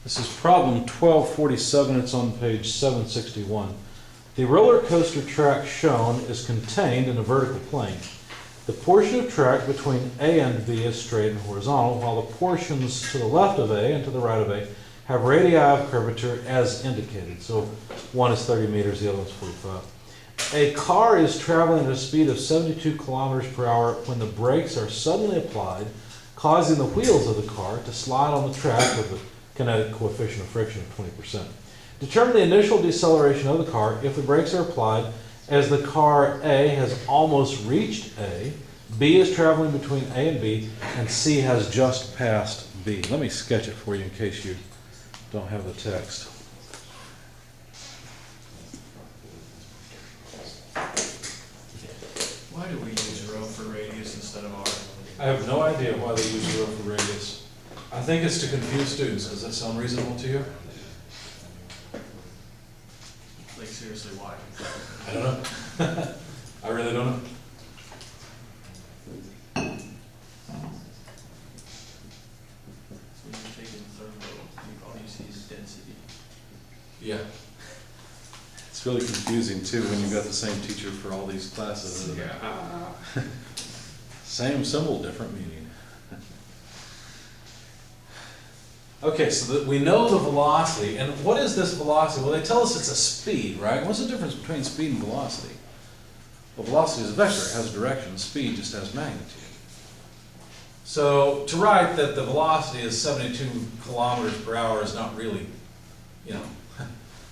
This is problem 1247. It's on page 761. The roller coaster track shown is contained in a vertical plane. The portion of track between A and B is straight and horizontal, while the portions to the left of A and to the right of A have radii of curvature as indicated. So one is 30 meters, the other one's 45. A car is traveling at a speed of 72 kilometers per hour when the brakes are suddenly applied, causing the wheels of the car to slide on the track with a kinetic coefficient of friction of 20%. Determine the initial deceleration of the car if the brakes are applied as the car A has almost reached A, B is traveling between A and B, and C has just passed B. Let me sketch it for you in case you don't have the text. Why do we use rho for radius instead of r? I have no idea why they use rho for radius. I think it's to confuse students. Does that sound reasonable to you? Like seriously, why? I don't know. I really don't know. When you're taking thermal, you always use density. Yeah. It's really confusing too when you've got the same teacher for all these classes. Isn't it? Yeah. Same symbol, different meaning. Okay, so we know the velocity, and what is this velocity? Well, they tell us it's a speed, right? What's the difference between speed and velocity? Well, velocity is a vector, it has direction. Speed just has magnitude. So to write that the velocity is 72 kilometers per hour is not really,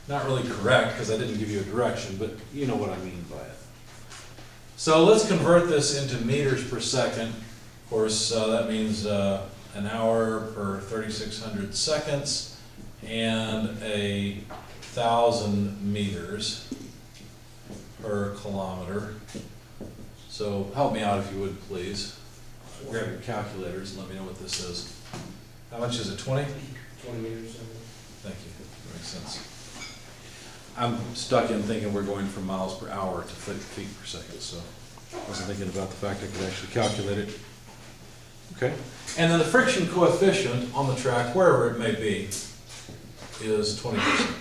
not really correct because I didn't give you a direction, but you know what I mean by it. So let's convert this into meters per second. Of course, that means an hour per 3,600 seconds and 1,000 meters per kilometer. So help me out if you would, please. Grab your calculators and let me know what this is. How much is it, 20? 20 meters. Thank you, that makes sense. I'm stuck in thinking we're going from miles per hour to feet per second, so I wasn't thinking about the fact I could actually calculate it. Okay, and then the friction coefficient on the track, wherever it may be, is 20%.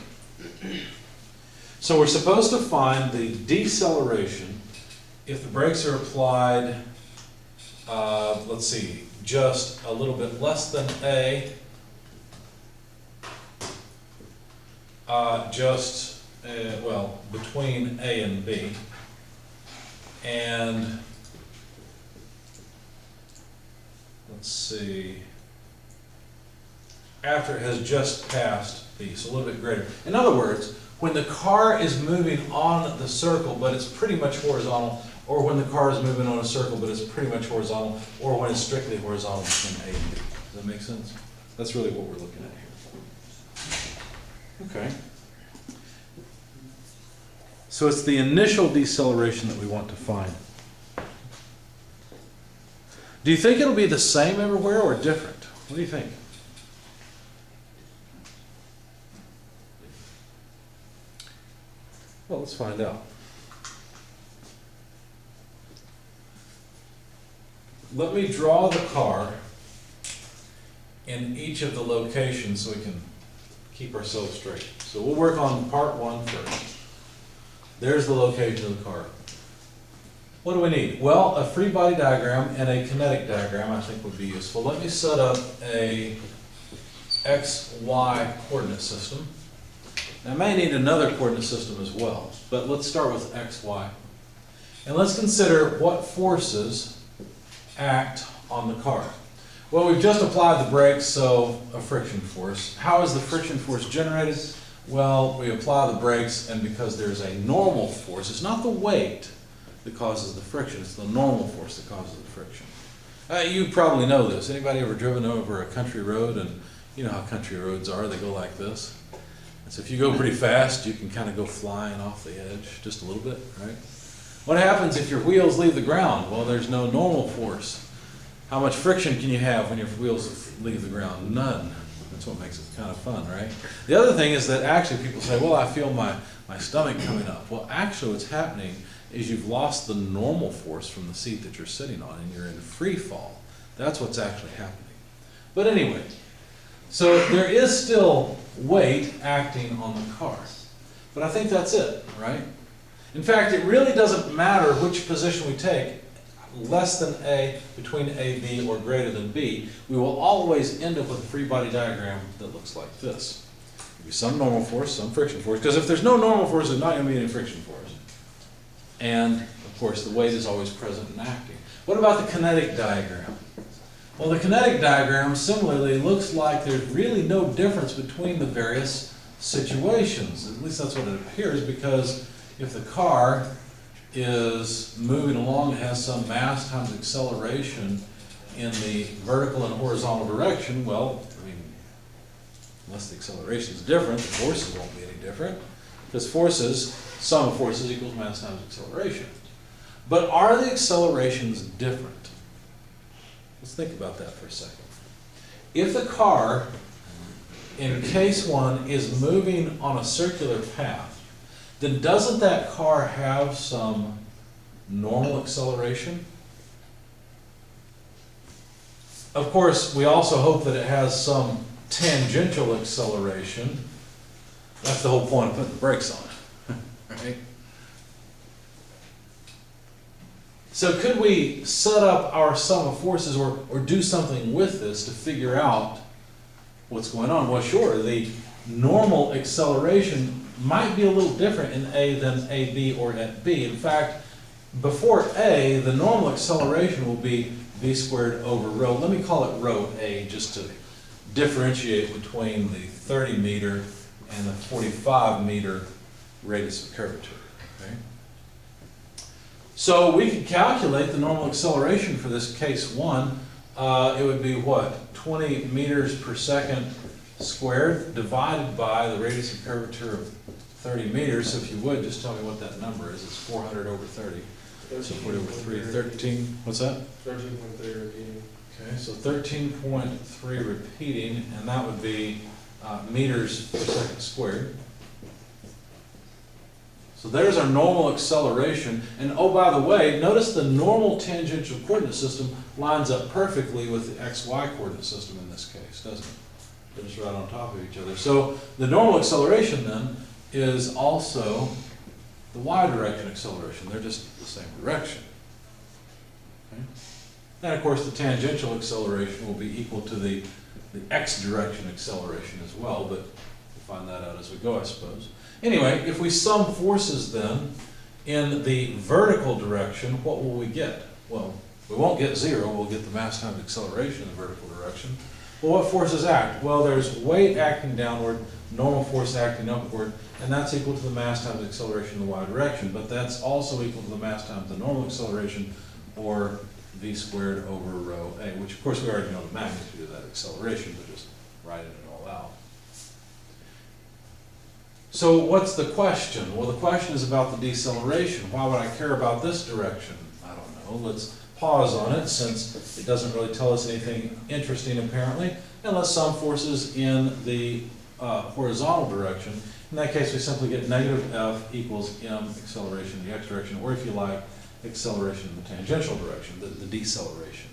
So we're supposed to find the deceleration if the brakes are applied, let's see, just a little bit less than A, well, between A and B, and let's see, after it has just passed B, so a little bit greater. In other words, when the car is moving on the circle but it's pretty much horizontal, or when the car is moving on a circle but it's pretty much horizontal, or when it's strictly horizontal between A and B. Does that make sense? That's really what we're looking at here. Okay. So it's the initial deceleration that we want to find. Do you think it'll be the same everywhere or different? What do you think? Well, let's find out. Let me draw the car in each of the locations so we can keep ourselves straight. So we'll work on part one first. There's the location of the car. What do we need? Well, a free body diagram and a kinetic diagram I think would be useful. Let me set up a XY coordinate system. Now, I may need another coordinate system as well, but let's start with XY. And let's consider what forces act on the car. Well, we've just applied the brakes, so a friction force. How is the friction force generated? Well, we apply the brakes, and because there's a normal force, it's not the weight that causes the friction, it's the normal force that causes the friction. You probably know this. Anybody ever driven over a country road? And you know how country roads are, they go like this. And so if you go pretty fast, you can kind of go flying off the edge just a little bit, right? What happens if your wheels leave the ground? Well, there's no normal force. How much friction can you have when your wheels leave the ground? None. That's what makes it kind of fun, right? The other thing is that actually people say, well, I feel my stomach coming up. Well, actually what's happening is you've lost the normal force from the seat that you're sitting on and you're in free fall. That's what's actually happening. But anyway, So there is still weight acting on the car. But I think that's it, right? In fact, it really doesn't matter which position we take, less than A, between A, B, or greater than B, we will always end up with a free body diagram that looks like this. There'll be some normal force, some friction force, because if there's no normal force, there's not going to be any friction force. And, of course, the weight is always present and acting. What about the kinetic diagram? Well, the kinetic diagram similarly looks like there's really no difference between the various situations. At least that's what it appears, because if the car is moving along, it has some mass times acceleration in the vertical and horizontal direction, well, I mean, unless the acceleration is different, the forces won't be any different, because forces, sum of forces equals mass times acceleration. But are the accelerations different? Let's think about that for a second. If the car in case 1 is moving on a circular path, then doesn't that car have some normal acceleration? Of course, we also hope that it has some tangential acceleration. That's the whole point of putting the brakes on, right? So could we set up our sum of forces or do something with this to figure out what's going on? Well, sure, the normal acceleration might be a little different in A than AB or at B. In fact, before A, the normal acceleration will be v squared over rho. Let me call it rho A just to differentiate between the 30 meter and the 45 meter radius of curvature. Okay? So we could calculate the normal acceleration for this case 1. It would be what? 20 meters per second squared divided by the radius of curvature of 30 meters. So if you would, just tell me what that number is. It's 400 over 30. So 40 over 3, 13, what's that? 13.3 repeating. Okay, so 13.3 repeating, and that would be meters per second squared. So there's our normal acceleration. And oh, by the way, notice the normal tangential coordinate system lines up perfectly with the xy coordinate system in this case, doesn't it? They're just right on top of each other. So the normal acceleration then is also the y direction acceleration. They're just the same direction. Okay? And of course the tangential acceleration will be equal to the x direction acceleration as well, but we'll find that out as we go, I suppose. Anyway, if we sum forces then in the vertical direction, what will we get? Well, we won't get 0, we'll get the mass times acceleration in the vertical direction. Well, what forces act? Well, there's weight acting downward, normal force acting upward, and that's equal to the mass times acceleration in the y direction, but that's also equal to the mass times the normal acceleration, or v squared over rho a, which of course we already know the magnitude of that acceleration, but just writing it all out. So what's the question? Well, the question is about the deceleration. Why would I care about this direction? I don't know. Let's pause on it, since it doesn't really tell us anything interesting apparently, and let's sum forces in the horizontal direction. In that case, we simply get negative f equals m acceleration in the x direction, or if you like, acceleration in the tangential direction, the deceleration.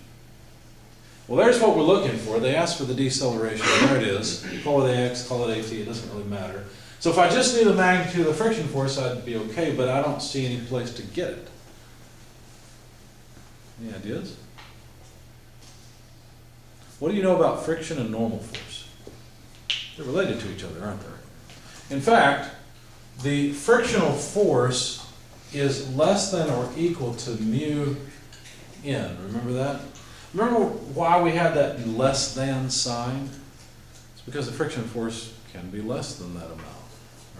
Well, there's what we're looking for. They asked for the deceleration. There it is. Call it AX, call it AT, it doesn't really matter. So if I just knew the magnitude of the friction force, I'd be okay, but I don't see any place to get it. Any ideas? What do you know about friction and normal force? They're related to each other, aren't they? In fact, the frictional force is less than or equal to mu n. Remember that? Remember why we had that less than sign? It's because the friction force can be less than that amount,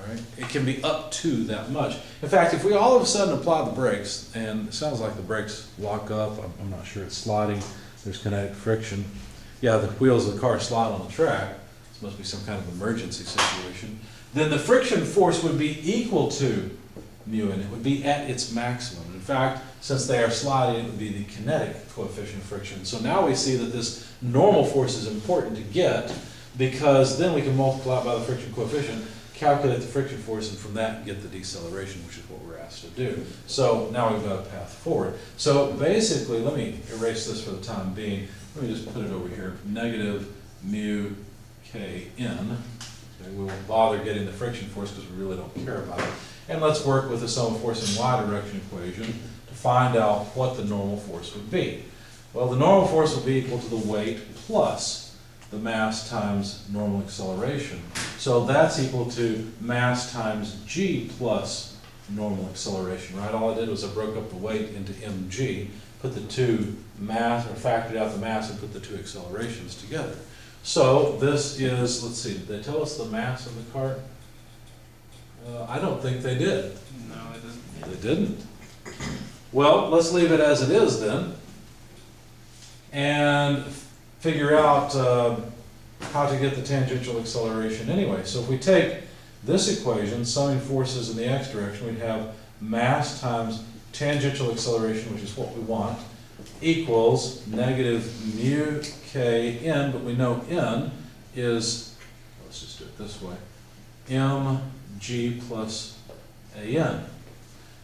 right? It can be up to that much. In fact, if we all of a sudden apply the brakes, and it sounds like the brakes lock up, I'm not sure it's sliding, there's kinetic friction. Yeah, the wheels of the car slide on the track. This must be some kind of emergency situation. Then the friction force would be equal to mu, and it would be at its maximum. In fact, since they are sliding, it would be the kinetic coefficient of friction. So now we see that this normal force is important to get, because then we can multiply it by the friction coefficient, calculate the friction force, and from that get the deceleration, which is what we're asked to do. So now we've got a path forward. So basically, let me erase this for the time being. Let me just put it over here. Negative mu K in. Okay, we won't bother getting the friction force because we really don't care about it. And let's work with the sum of force in y direction equation to find out what the normal force would be. Well, the normal force would be equal to the weight plus the mass times normal acceleration. So that's equal to mass times g plus normal acceleration, right? All I did was I broke up the weight into mg, put the two mass, or factored out the mass and put the two accelerations together. So this is, let's see, did they tell us the mass of the cart? I don't think they did. No, it doesn't. They didn't. Well, let's leave it as it is then, and figure out how to get the tangential acceleration anyway. So if we take this equation, summing forces in the x direction, we'd have mass times tangential acceleration, which is what we want, equals negative mu k n, but we know n is, let's just do it this way, mg plus an.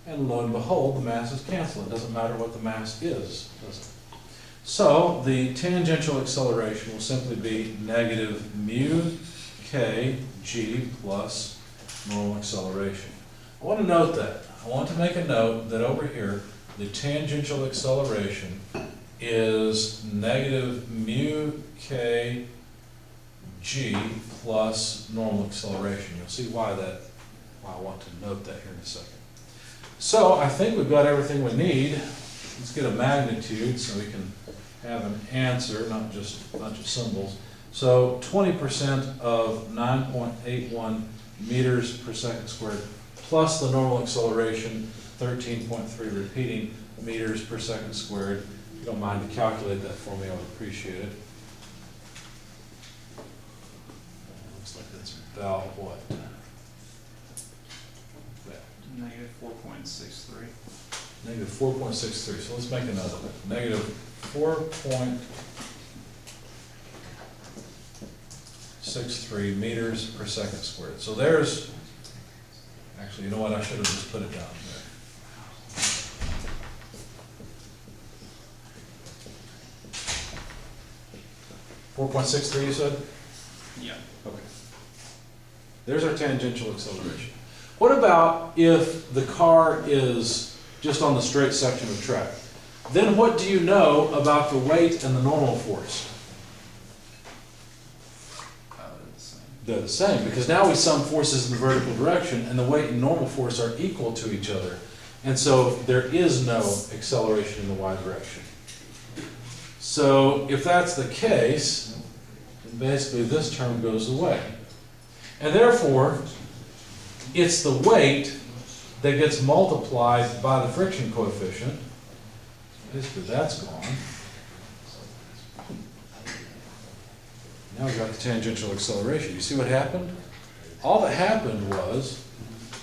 And lo and behold, the masses cancel. It doesn't matter what the mass is, does it? So the tangential acceleration will simply be negative mu k g plus normal acceleration. I want to note that. I want to make a note that over here, the tangential acceleration is negative mu k g plus normal acceleration. You'll see why I want to note that here in a second. So I think we've got everything we need. Let's get a magnitude so we can have an answer, not just a bunch of symbols. So 20% of 9.81 meters per second squared plus the normal acceleration, 13.3 repeating meters per second squared. If you don't mind to calculate that for me, I would appreciate it. Looks like that's about what? Negative 4.63. Negative 4.63. So let's make a note of it. Negative 4.63 meters per second squared. So there's, actually, you know what? I should have just put it down there. .63, you said? Yeah. Okay. There's our tangential acceleration. What about if the car is just on the straight section of track? Then what do you know about the weight and the normal force? They're the same. They're the same, because now we sum forces in the vertical direction, and the weight and normal force are equal to each other. And so there is no acceleration in the y direction. So if that's the case, then basically this term goes away. And therefore, it's the weight that gets multiplied by the friction coefficient. Basically, that's gone. Now we've got the tangential acceleration. You see what happened? All that happened was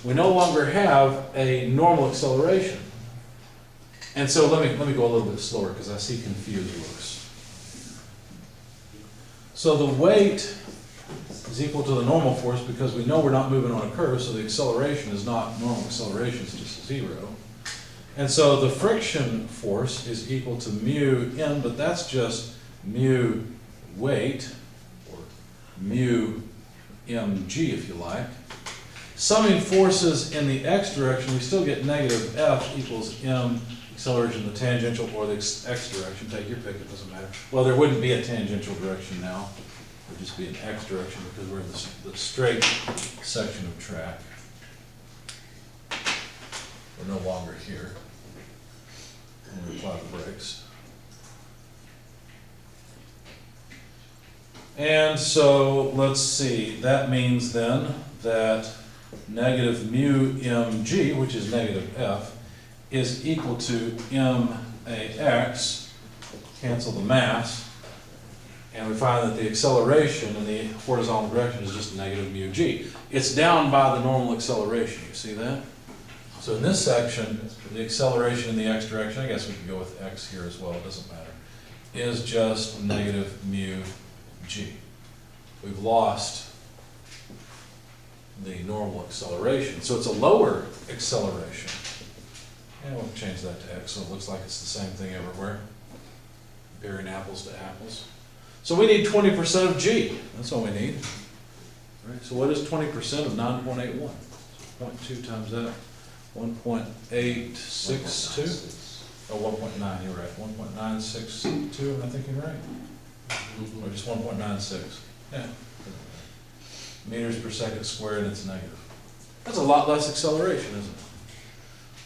we no longer have a normal acceleration. And so let me go a little bit slower because I see confused looks. So the weight is equal to the normal force because we know we're not moving on a curve, so the acceleration is not normal acceleration, it's just zero. And so the friction force is equal to mu n, but that's just mu weight, or mu mg if you like. Summing forces in the x direction, we still get negative f equals m acceleration in the tangential or the x direction. Take your pick, it doesn't matter. Well, there wouldn't be a tangential direction now. It would just be an x direction because we're in the straight section of track. We're no longer here. And we apply the brakes. And so let's see, that means then that negative mu mg, which is negative f, is equal to max, cancel the mass, and we find that the acceleration in the horizontal direction is just negative mu g. It's down by the normal acceleration, you see that? So in this section, the acceleration in the x direction, I guess we can go with x here as well, it doesn't matter, is just negative mu g. We've lost the normal acceleration, so it's a lower acceleration. And we'll change that to x so it looks like it's the same thing everywhere, comparing apples to apples. So we need 20% of G, that's all we need. Right, so what is 20% of 9.81? 0.2 times that, 1.862? Oh, 1.9, you're right, 1.962, am I thinking right? Or just 1.96, yeah. Meters per second squared, and it's negative. That's a lot less acceleration, isn't it?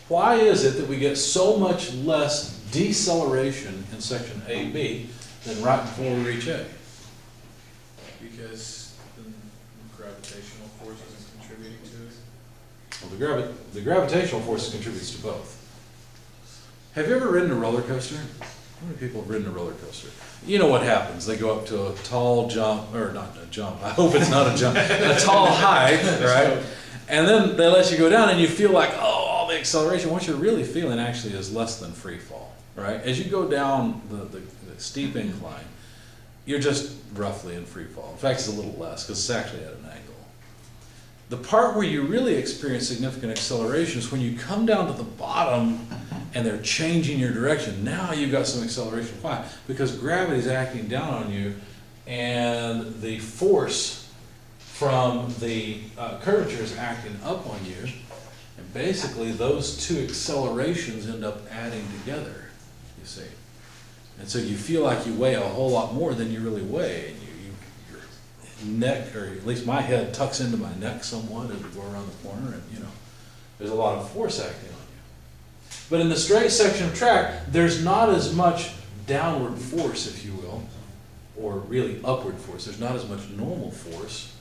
Why is it that we get so much less deceleration in section AB than right before we reach A? Because the gravitational force is contributing to it. Well, the gravitational force contributes to both. Have you ever ridden a roller coaster? How many people have ridden a roller coaster? You know what happens. They go up to a tall jump, or not a jump, I hope it's not a jump, a tall height, right? And then they let you go down and you feel like, oh, all the acceleration. What you're really feeling actually is less than free fall, right? As you go down the steep incline, you're just roughly in free fall. In fact, it's a little less because it's actually at an angle. The part where you really experience significant acceleration is when you come down to the bottom and they're changing your direction. Now you've got some acceleration. Why? Because gravity is acting down on you, and the force from the curvature is acting up on you, and basically those two accelerations end up adding together, you see. And so you feel like you weigh a whole lot more than you really weigh, and your neck, or at least my head, tucks into my neck somewhat as we go around the corner, and there's a lot of force acting on you. But in the straight section of track, there's not as much downward force, if you will, or really upward force. There's not as much normal force.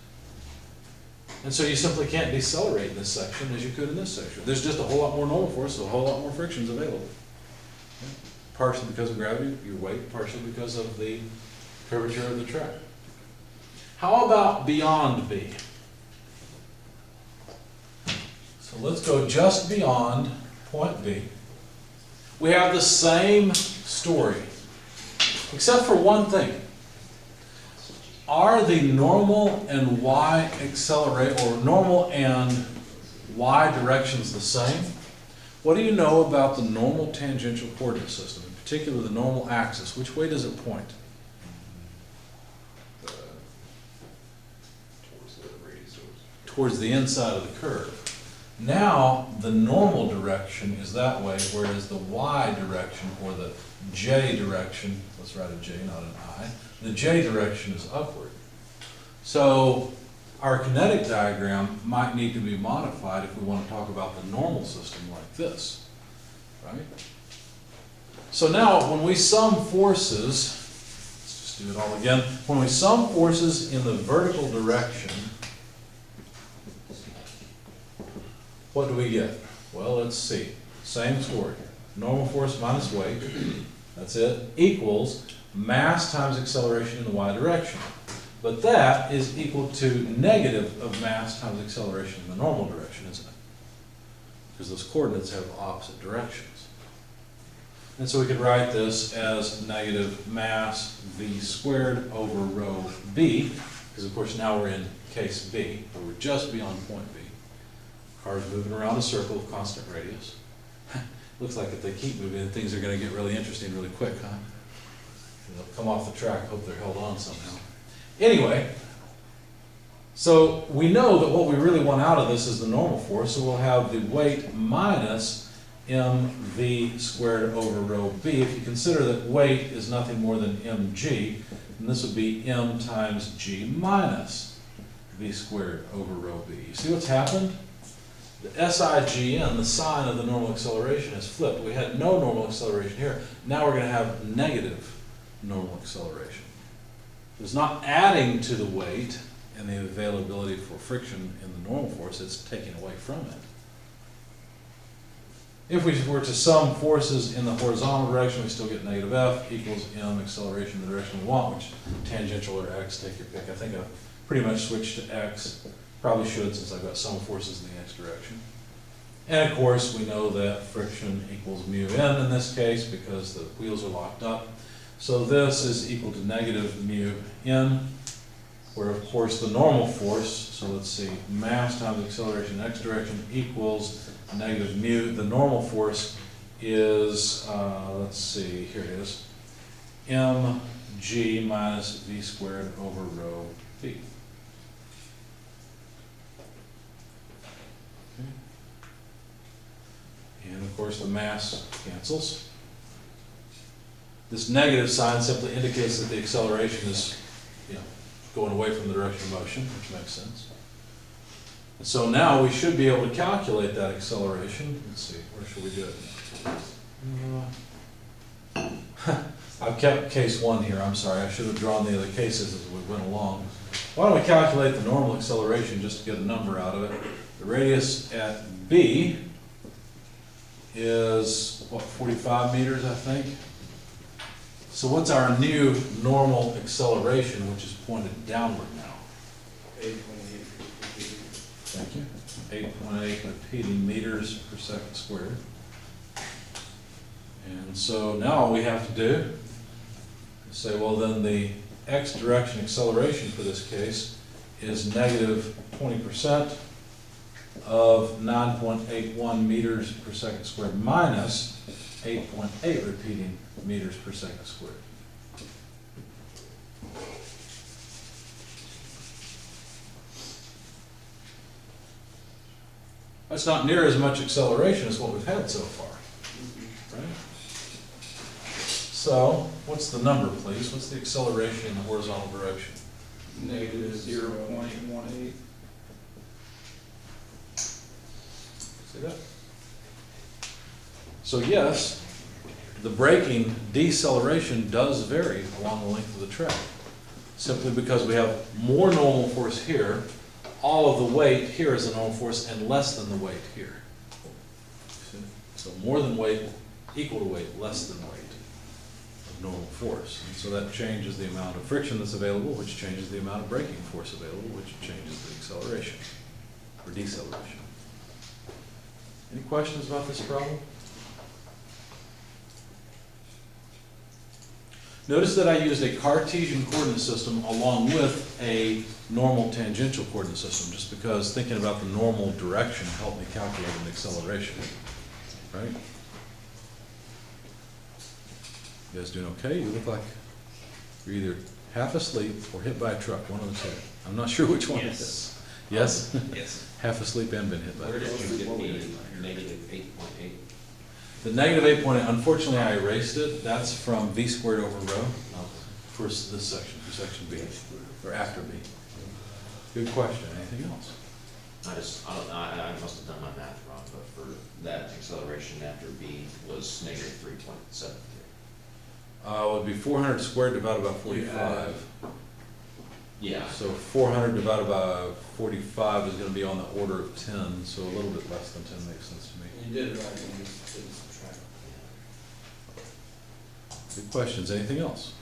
And so you simply can't decelerate in this section as you could in this section. There's just a whole lot more normal force, so a whole lot more friction is available. Partially because of gravity, your weight, partially because of the curvature of the track. How about beyond B? So let's go just beyond point B. We have the same story, except for one thing. Are the normal and y normal and y directions the same? What do you know about the normal tangential coordinate system, in particular the normal axis? Which way does it point? Towards the inside of the curve. Now the normal direction is that way, whereas the y direction, or the j direction, let's write a j, not an I, the j direction is upward. So our kinetic diagram might need to be modified if we want to talk about the normal system like this, right? So now when we sum forces, let's just do it all again. When we sum forces in the vertical direction, what do we get? Well, let's see. Same story. Normal force minus weight, that's it, equals mass times acceleration in the y direction. But that is equal to negative of mass times acceleration in the normal direction, isn't it? Because those coordinates have opposite directions. And so we could write this as negative mass v squared over rho b, because of course now we're in case B, where we're just beyond point B. Car's moving around a circle of constant radius. Looks like if they keep moving, things are going to get really interesting really quick, huh? They'll come off the track, hope they're held on somehow. Anyway, so we know that what we really want out of this is the normal force, so we'll have the weight minus mv squared over rho b. If you consider that weight is nothing more than mg, then this would be m times g minus v squared over rho b. You see what's happened? The SIGN, the sign of the normal acceleration, has flipped. We had no normal acceleration here. Now we're going to have negative normal acceleration. It's not adding to the weight and the availability for friction in the normal force, it's taking away from it. If we were to sum forces in the horizontal direction, we still get negative F equals m acceleration in the direction we want, which tangential or x, take your pick. I think I've pretty much switched to x. Probably should, since I've got sum forces in the x direction. And of course, we know that friction equals mu n in this case because the wheels are locked up. So this is equal to negative mu n, where of course the normal force, so let's see, mass times acceleration in x direction equals negative mu. The normal force is, let's see, here it is, mg G minus V squared over rho V. Okay. And of course, the mass cancels. This negative sign simply indicates that the acceleration is, going away from the direction of motion, which makes sense. And so now we should be able to calculate that acceleration. Let's see, where should we do it? I've kept case one here, I'm sorry, I should have drawn the other cases as we went along. Why don't we calculate the normal acceleration just to get a number out of it? The radius at B is, what, 45 meters, I think? So what's our new normal acceleration, which is pointed downward now? 8.8. Thank you. 8.8 repeating meters per second squared. And so now all we have to do is say, well, then the x direction acceleration for this case is negative 20% of 9.81 meters per second squared minus 8.8 repeating meters per second squared. That's not near as much acceleration as what we've had so far, right? So, what's the number, please? What's the acceleration in the horizontal direction? Negative 0.18. See that? So yes, the braking deceleration does vary along the length of the track, simply because we have more normal force here, all of the weight here is the normal force, and less than the weight here. So more than weight, equal to weight, less than weight of normal force. And so that changes the amount of friction that's available, which changes the amount of braking force available, which changes the acceleration, or deceleration. Any questions about this problem? Notice that I used a Cartesian coordinate system along with a normal tangential coordinate system, just because thinking about the normal direction helped me calculate an acceleration, right? You guys doing okay? You look like you're either half asleep or hit by a truck, one of the two. I'm not sure which one it is. Yes? Yes. Half asleep and been hit by a Where truck. did you get the negative 8.8? The negative 8.8, unfortunately I erased it. That's from V squared over rho for this section, for section B, or after B. Good question. Anything else? I must have done my math wrong, but for that acceleration after B was negative 3.73. It would be 400 squared divided by 45. Yeah. So 400 divided by 45 is going to be on the order of 10, so a little bit less than 10 makes sense to me. You did it right, you just didn't subtract. Good questions. Anything else?